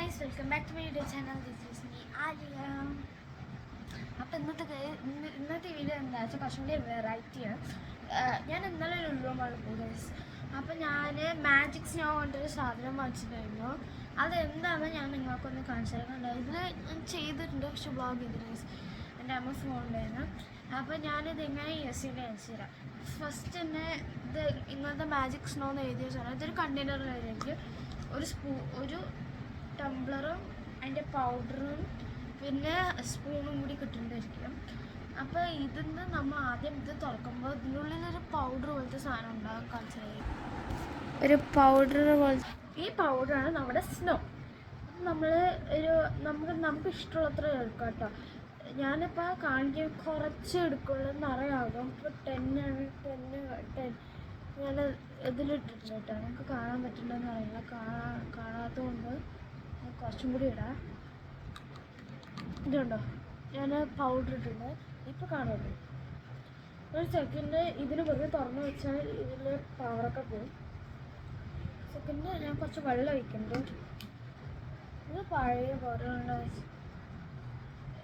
Guys, welcome back to my YouTube channel. This is me Alia. അപ്പോൾ ഇന്നത്തെ video എന്താ വെച്ചാൽ കുറച്ചും കൂടി വെറൈറ്റിയാണ്. ഞാൻ ഇന്നലെ ലുലുമാളിൽ പോയി ഗൈസ്. അപ്പോൾ ഞാൻ മാജിക് സ്നോ കൊണ്ടൊരു സാധനം വാങ്ങിച്ചിട്ടുണ്ടായിരുന്നു. അതെന്താണെന്ന് ഞാൻ നിങ്ങൾക്കൊന്ന് കാണിച്ചു തരാം. ഇതിൽ ഞാൻ ചെയ്തിട്ടുണ്ട്, പക്ഷെ വ്ളോഗ് ചെയ്തിട്ടുണ്ട് ഗൈസ്. എൻ്റെ അമ്മ ഫോണിലായിരുന്നു. അപ്പോൾ ഞാനിത് എങ്ങനെ യൂസ് ചെയ്ത് കാണിച്ചു തരാം. ഫസ്റ്റ് തന്നെ ഇത് ഇങ്ങനത്തെ മാജിക് സ്നോ എന്ന് എഴുതിയ സാധനം ഇതൊരു കണ്ടെയ്നറിലായിരിക്കും. ഒരു ടംബ്ലറും അതിൻ്റെ പൗഡറും പിന്നെ സ്പൂണും കൂടി കിട്ടുന്നതായിരിക്കും. അപ്പോൾ ഇതിന്ന് നമ്മൾ ആദ്യം ഇത് തുറക്കുമ്പോൾ ഇതിനുള്ളിലൊരു പൗഡർ പോലത്തെ സാധനം ഉണ്ടാകും. കാണിച്ചത് ഒരു പൗഡർ പോലത്തെ, ഈ പൗഡറാണ് നമ്മുടെ സ്നോ. നമ്മൾ നമുക്ക് ഇഷ്ടമുള്ളത്ര എടുക്കാം കേട്ടോ. ഞാനിപ്പോൾ കാണിക്കാൻ കുറച്ച് എടുക്കുള്ളൂ, നിറയാകും. ഇപ്പോൾ 10 ഞാൻ ഇതിലിട്ടിട്ടുണ്ട് കേട്ടോ. നമുക്ക് കാണാൻ പറ്റുന്നുണ്ടെന്ന് അറിയില്ല, കാണാത്തതുകൊണ്ട് കുറച്ചും കൂടി ഇടാം. ഇതുണ്ടോ, ഞാൻ പൗഡർ ഇട്ടിട്ടുണ്ട്. ഇപ്പോൾ കാണുമല്ലോ. ഒരു സെക്കൻഡ് ഇതിന് വെറുതെ തുറന്നു വെച്ചാൽ ഇതിൽ പവറൊക്കെ പോകും. സെക്കൻഡ് ഞാൻ കുറച്ച് വെള്ളം ഒഴിക്കുന്നുണ്ട്. ഇത് പഴയ പൗഡറുള്ള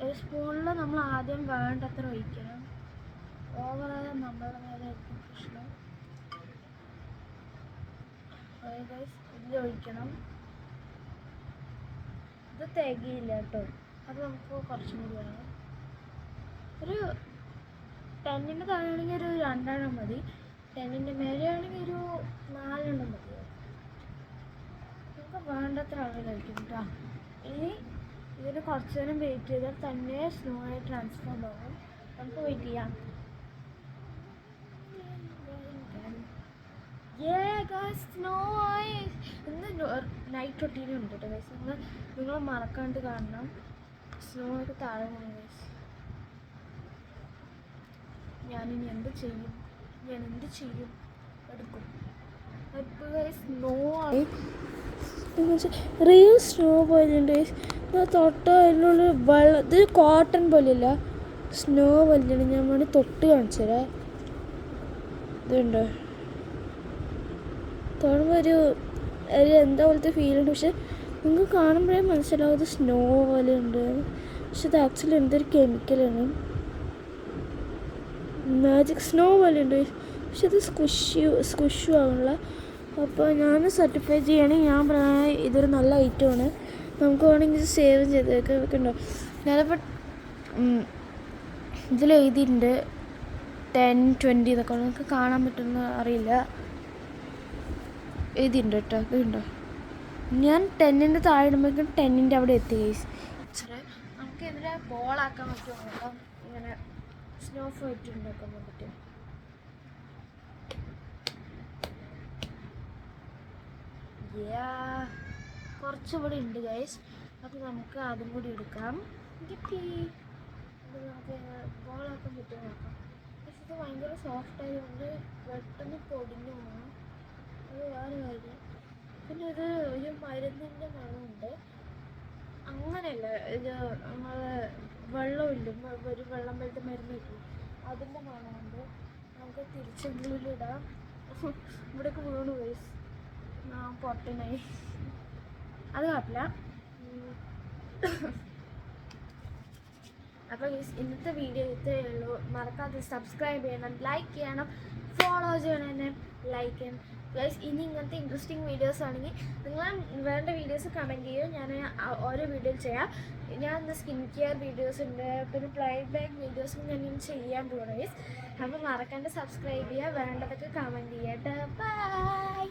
ഒരു സ്പൂണിൽ നമ്മൾ ആദ്യം വേണ്ടത്ര ഒഴിക്കണം. ഓവറായ നമ്മളുടെ മേലെ ആയിരിക്കും പ്രശ്നം. ഇതിൽ ഒഴിക്കണം. ഇത് തികയില്ല കേട്ടോ, അത് നമുക്ക് കുറച്ചും കൂടി വേണം. ഒരു 10ൻ്റെ താഴെയാണെങ്കിൽ ഒരു 2 മതി. 10ൻ്റെ മേലെയാണെങ്കിൽ ഒരു 4 മതി. നമുക്ക് വേണ്ടത്ര അളവിലായിരിക്കും കേട്ടോ. ഇനി ഇതിന് കുറച്ച് നേരം വെയിറ്റ് ചെയ്താൽ തന്നെ സ്നോ ആയി ട്രാൻസ്ഫോം ആകും. നമുക്ക് വെയിറ്റ് ചെയ്യാം. സ്നോ ആയി. ഇന്ന് നൈറ്റ് റൊട്ടീനും ഉണ്ട് കേട്ടോ ഗൈസ്. നിങ്ങൾ മറക്കാണ്ട് കാണണം. സ്നോ ഒക്കെ താഴെ പോകും ഗൈസ്. ഞാനിനി എന്ത് ചെയ്യും എടുക്കും. ഇപ്പോൾ ഗൈസ് സ്നോ ആയി, റിയൽ സ്നോ പോലെയുണ്ട് ഗൈസ്. തൊട്ട അതിനുള്ള വെള്ളം, ഇത് കോട്ടൺ പോലെയല്ല, സ്നോ പോലെയാണ്. ഞാൻ വേണമെങ്കിൽ തൊട്ട് കാണിച്ചു തരാം. ഇതുണ്ടോ, തൊടുമ്പോൾ ഒരു എന്താ പോലത്തെ ഫീലുണ്ട്. പക്ഷെ നിങ്ങൾക്ക് കാണുമ്പോഴേ മനസ്സിലാവും ഇത് സ്നോ പോലെ ഉണ്ട്. പക്ഷെ ഇത് ആക്ച്വലി എന്തൊരു കെമിക്കലാണ്. മാജിക് സ്നോ പോലെ ഉണ്ട്, പക്ഷെ ഇത് സ്കുഷു ആവുന്നില്ല. അപ്പോൾ ഞാൻ സർട്ടിഫൈ ചെയ്യണമെങ്കിൽ ഞാൻ പറയാൻ ഇതൊരു നല്ല ഐറ്റമാണ്. നമുക്ക് വേണമെങ്കിൽ സേവ് ചെയ്തൊക്കെ വെക്കണ്ടോ. ഞാനിപ്പോൾ ഇതിലെഴുതിയിട്ടുണ്ട് 10, 20 ഇതൊക്കെ. നമുക്ക് കാണാൻ പറ്റുമെന്ന് അറിയില്ല, എഴുതിയിട്ടുണ്ട് കേട്ടോ. ഇതുണ്ടോ, ഞാൻ 10ൻ്റെ താഴെ ഇടുമ്പോഴേക്കും 10ൻ്റെ അവിടെ എത്തി ഗൈസ്. നമുക്ക് ഇതിനെ ബോളാക്കാൻ പറ്റുമോ നോക്കാം. ഇങ്ങനെ സ്നോ ഫ്ലോറ്റ് ഉണ്ടാക്കാൻ പറ്റും. കുറച്ചുകൂടി ഉണ്ട് ഗൈസ്. അപ്പോൾ നമുക്ക് അതും കൂടി എടുക്കാം. കിട്ടി. അത് നമുക്ക് ബോളാക്കാൻ പറ്റുമോ നോക്കാം. പക്ഷെ ഇത് ഭയങ്കര സോഫ്റ്റ് ആയതുകൊണ്ട് പെട്ടെന്ന് പൊടിഞ്ഞു പോകണം. അത് വേറെ കാര്യം. പിന്നെ ഇത് ഒരു മരുന്നിൻ്റെ മണമുണ്ട്. അങ്ങനെയല്ല, ഇത് നമ്മൾ വെള്ളമില്ല, ഒരു വെള്ളം പോലത്തെ മരുന്ന് കിട്ടും, അതിൻ്റെ മണമുണ്ട്. നമുക്ക് തിരിച്ചുള്ളിലിടാം. ഇവിടേക്ക് വീണു ഗൈസ്, പൊട്ടനായി. അത് കുഴപ്പമില്ല. അപ്പോൾ ഗൈസ് ഇന്നത്തെ വീഡിയോ ഇത്രയേ ഉള്ളൂ. മറക്കാതെ സബ്സ്ക്രൈബ് ചെയ്യണം, ലൈക്ക് ചെയ്യണം, ഫോളോ ചെയ്യണം, എന്നെ ലൈക്ക് ചെയ്യണം ഗൈസ്. ഇനി ഇങ്ങനത്തെ ഇൻട്രസ്റ്റിംഗ് വീഡിയോസ് ആണെങ്കിൽ നിങ്ങൾ വേണ്ട വീഡിയോസ് കമൻറ്റ് ചെയ്യും. ഞാൻ ഓരോ വീഡിയോ ചെയ്യാം. ഞാൻ ഇന്ന് സ്കിൻ കെയർ വീഡിയോസ് ഉണ്ട്, പിന്നെ പ്ലേ ബാക്ക് വീഡിയോസും ഞാൻ ഇനി ചെയ്യാൻ പോകും ഗൈസ്. അപ്പോൾ മറക്കാണ്ട് സബ്സ്ക്രൈബ് ചെയ്യുക, വേണ്ടതൊക്കെ കമൻറ്റ് ചെയ്യട്ടെ. ബൈ.